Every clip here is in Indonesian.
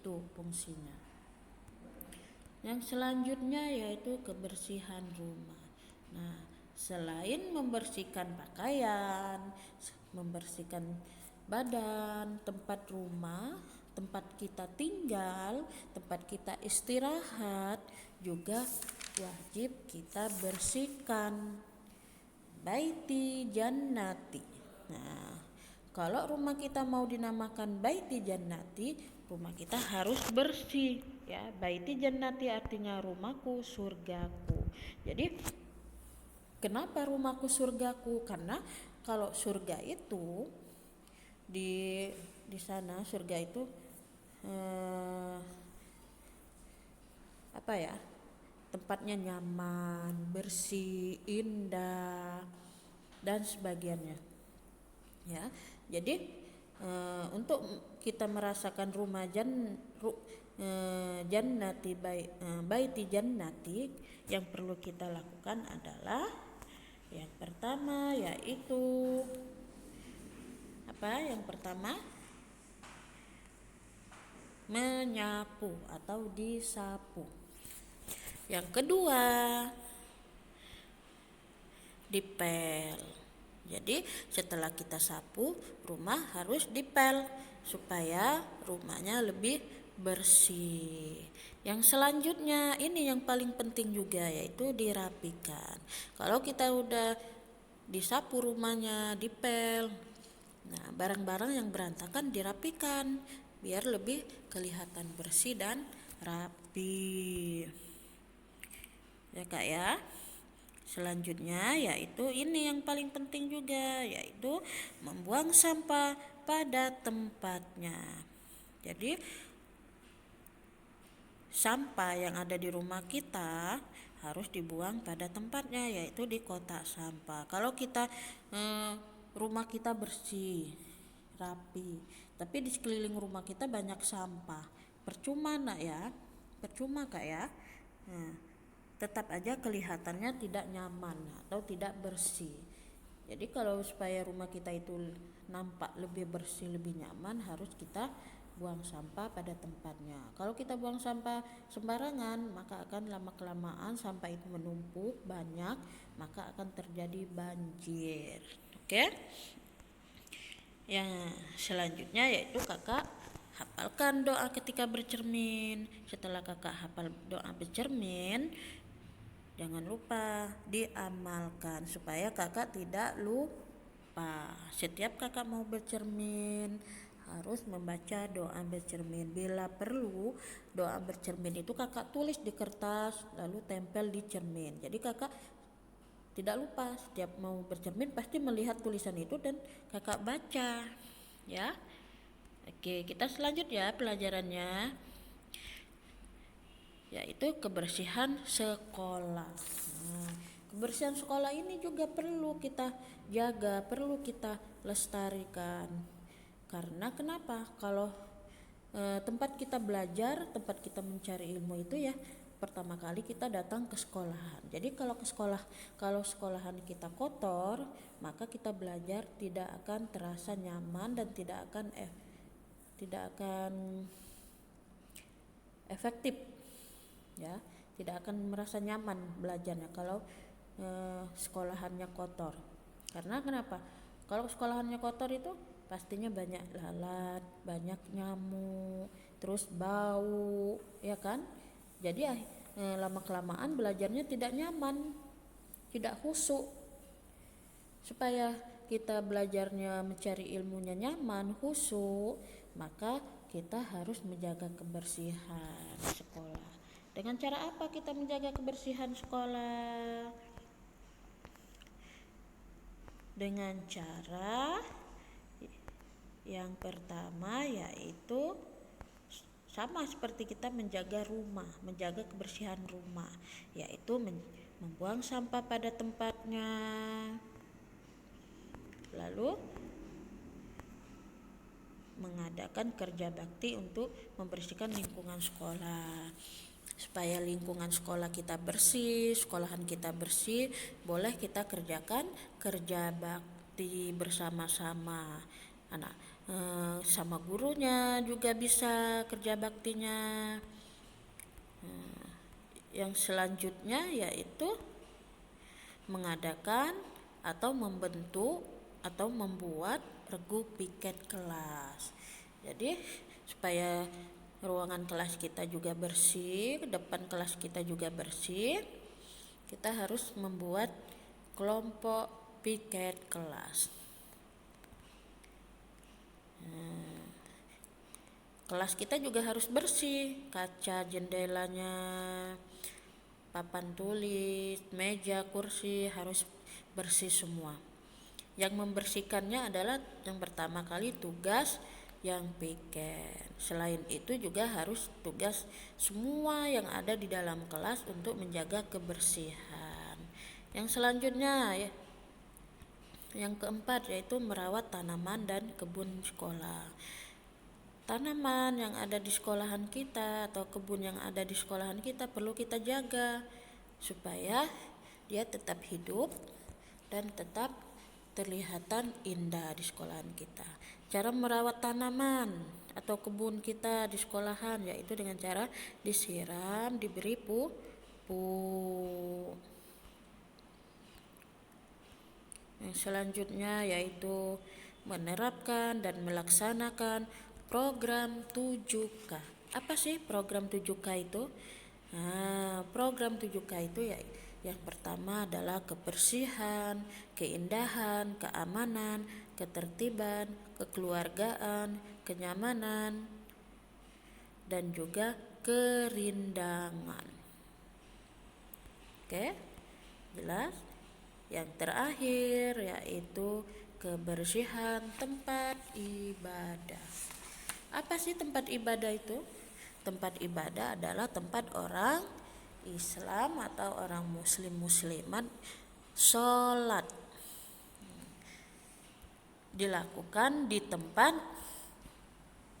Itu fungsinya. Yang selanjutnya yaitu kebersihan rumah. Nah, selain membersihkan pakaian, membersihkan badan, tempat rumah, tempat kita tinggal, tempat kita istirahat, juga wajib kita bersihkan. Baiti jannati. Nah, kalau rumah kita mau dinamakan baiti jannati, rumah kita harus bersih ya. Baiti jannati artinya rumahku, surgaku. Jadi kenapa rumahku surgaku? Karena kalau surga itu di sana, surga itu apa ya? Tempatnya nyaman, bersih, indah dan sebagainya. Ya. Jadi untuk kita merasakan rumah jannati baiti jannati, yang perlu kita lakukan adalah yang pertama yaitu apa? Yang pertama menyapu atau disapu. Yang kedua dipel. Jadi setelah kita sapu, rumah harus dipel supaya rumahnya lebih bersih. Yang selanjutnya ini yang paling penting juga, yaitu dirapikan. Kalau kita udah disapu rumahnya, dipel, nah barang-barang yang berantakan dirapikan biar lebih kelihatan bersih dan rapi. Ya Kak ya. Selanjutnya yaitu ini yang paling penting juga, yaitu membuang sampah pada tempatnya. Jadi sampah yang ada di rumah kita harus dibuang pada tempatnya, yaitu di kotak sampah. Kalau kita rumah kita bersih, rapi, tapi di sekeliling rumah kita banyak sampah, percuma nak ya, percuma Kak ya. Tetap aja kelihatannya tidak nyaman atau tidak bersih. Jadi kalau supaya rumah kita itu nampak lebih bersih, lebih nyaman, harus kita buang sampah pada tempatnya. Kalau kita buang sampah sembarangan, maka akan lama-kelamaan sampah itu menumpuk banyak, maka akan terjadi banjir. Oke? Yang selanjutnya yaitu kakak hafalkan doa ketika bercermin. Setelah kakak hafal doa bercermin, jangan lupa diamalkan supaya kakak tidak lupa. Setiap kakak mau bercermin harus membaca doa bercermin. Bila perlu, doa bercermin itu kakak tulis di kertas lalu tempel di cermin. Jadi kakak tidak lupa, setiap mau bercermin pasti melihat tulisan itu dan kakak baca ya. Oke, kita selanjutnya pelajarannya yaitu kebersihan sekolah. Nah, kebersihan sekolah ini juga perlu kita jaga, perlu kita lestarikan. Karena kenapa? Kalau tempat kita belajar, tempat kita mencari ilmu itu ya pertama kali kita datang ke sekolahan. Jadi kalau sekolahan kita kotor, maka kita belajar tidak akan terasa nyaman dan tidak akan efektif ya, tidak akan merasa nyaman belajarnya kalau sekolahannya kotor. Karena kenapa? Kalau sekolahannya kotor itu pastinya banyak lalat, banyak nyamuk, terus bau, ya kan? Jadi lama-kelamaan belajarnya tidak nyaman, tidak khusyuk. Supaya kita belajarnya mencari ilmunya nyaman, khusyuk, maka kita harus menjaga kebersihan sekolah. Dengan cara apa kita menjaga kebersihan sekolah? Dengan cara yang pertama yaitu sama seperti kita menjaga rumah, menjaga kebersihan rumah, yaitu membuang sampah pada tempatnya. Lalu mengadakan kerja bakti untuk membersihkan lingkungan sekolah. Supaya lingkungan sekolah kita bersih, sekolahan kita bersih, boleh kita kerjakan kerja bakti bersama-sama. sama gurunya juga bisa kerja baktinya. Yang selanjutnya yaitu mengadakan atau membentuk atau membuat regu piket kelas. Jadi supaya ruangan kelas kita juga bersih, depan kelas kita juga bersih, kita harus membuat kelompok piket kelas. Kelas kita juga harus bersih, kaca jendelanya, papan tulis, meja, kursi harus bersih semua. Yang membersihkannya adalah yang pertama kali tugas yang piket. Selain itu juga harus tugas semua yang ada di dalam kelas untuk menjaga kebersihan. Yang selanjutnya ya, yang keempat yaitu merawat tanaman dan kebun sekolah. Tanaman yang ada di sekolahan kita atau kebun yang ada di sekolahan kita perlu kita jaga supaya dia tetap hidup dan tetap terlihatan indah di sekolahan kita. Cara merawat tanaman atau kebun kita di sekolahan yaitu dengan cara disiram, diberi pupuk. Yang selanjutnya yaitu menerapkan dan melaksanakan program 7K. Apa sih program 7K itu? Program 7K itu ya yang pertama adalah kebersihan, keindahan, keamanan, ketertiban, kekeluargaan, kenyamanan, dan juga kerindangan. Oke, jelas? Yang terakhir yaitu kebersihan tempat ibadah. Apa sih tempat ibadah itu? Tempat ibadah adalah tempat orang Islam atau orang muslimat sholat. Dilakukan di tempat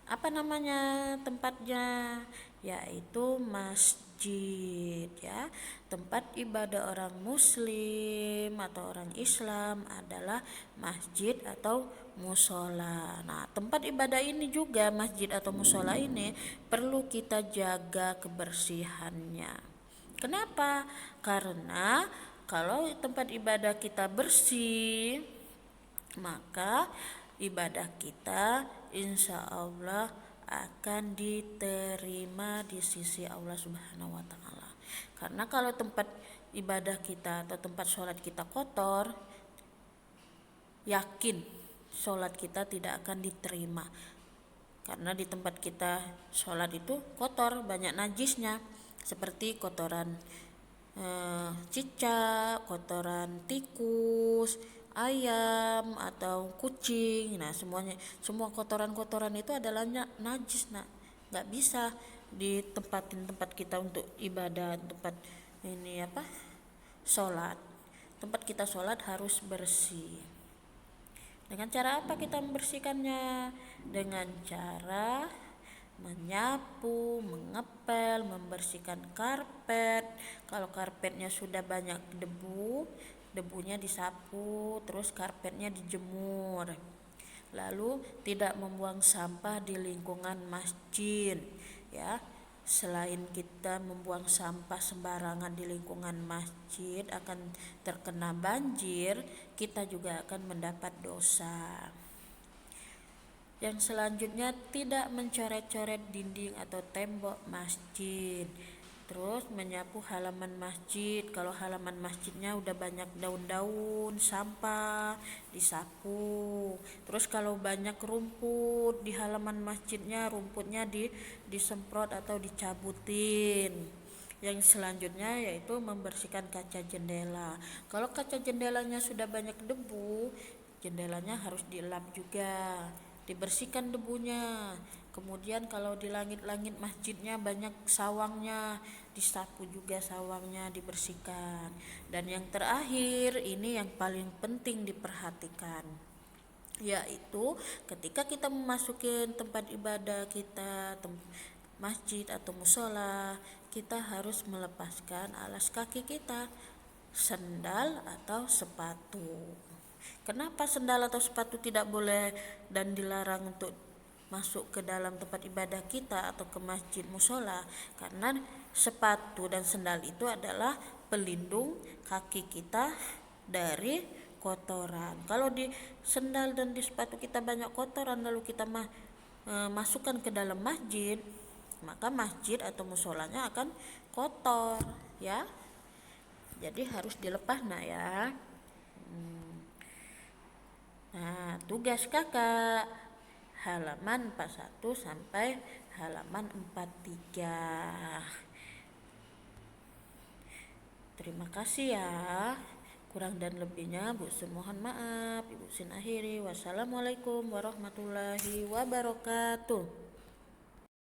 apa namanya tempatnya, yaitu masjid ya. Tempat ibadah orang muslim atau orang Islam adalah masjid atau musola. Nah, tempat ibadah ini juga, masjid atau musola ini perlu kita jaga kebersihannya. Kenapa? Karena kalau tempat ibadah kita bersih, maka ibadah kita insya Allah akan diterima di sisi Allah Subhanahu wa Ta'ala. Karena kalau tempat ibadah kita atau tempat sholat kita kotor, yakin sholat kita tidak akan diterima. Karena di tempat kita sholat itu kotor, banyak najisnya, seperti kotoran cicak, kotoran tikus, ayam atau kucing. Nah, semua kotoran-kotoran itu adalah najis. Nah, nggak bisa ditempatin tempat kita untuk ibadah, tempat ini sholat. Tempat kita sholat harus bersih. Dengan cara apa kita membersihkannya? Dengan cara menyapu, mengepel, membersihkan karpet. Kalau karpetnya sudah banyak debu, debunya disapu, terus karpetnya dijemur. Lalu tidak membuang sampah di lingkungan masjid ya. Selain kita membuang sampah sembarangan di lingkungan masjid akan terkena banjir, kita juga akan mendapat dosa. Yang selanjutnya tidak mencoret-coret dinding atau tembok masjid. Terus menyapu halaman masjid. Kalau halaman masjidnya udah banyak daun-daun, sampah, disapu. Terus kalau banyak rumput di halaman masjidnya, rumputnya disemprot atau dicabutin. Yang selanjutnya yaitu membersihkan kaca jendela. Kalau kaca jendelanya sudah banyak debu, jendelanya harus dilap juga, dibersihkan debunya. Kemudian kalau di langit-langit masjidnya banyak sawangnya, disapu juga sawangnya, dibersihkan. Dan yang terakhir, ini yang paling penting diperhatikan, yaitu ketika kita memasuki tempat ibadah kita, masjid atau musola, kita harus melepaskan alas kaki kita, sandal atau sepatu. Kenapa sendal atau sepatu tidak boleh dan dilarang untuk masuk ke dalam tempat ibadah kita atau ke masjid musola? Karena sepatu dan sendal itu adalah pelindung kaki kita dari kotoran. Kalau di sendal dan di sepatu kita banyak kotoran lalu kita masukkan ke dalam masjid, maka masjid atau musolanya akan kotor ya. Jadi harus dilepas ya. Nah, tugas kakak halaman 41 sampai halaman 43. Terima kasih ya. Kurang dan lebihnya Bu Sin mohon maaf. Ibu Sin akhiri. Wassalamualaikum warahmatullahi wabarakatuh.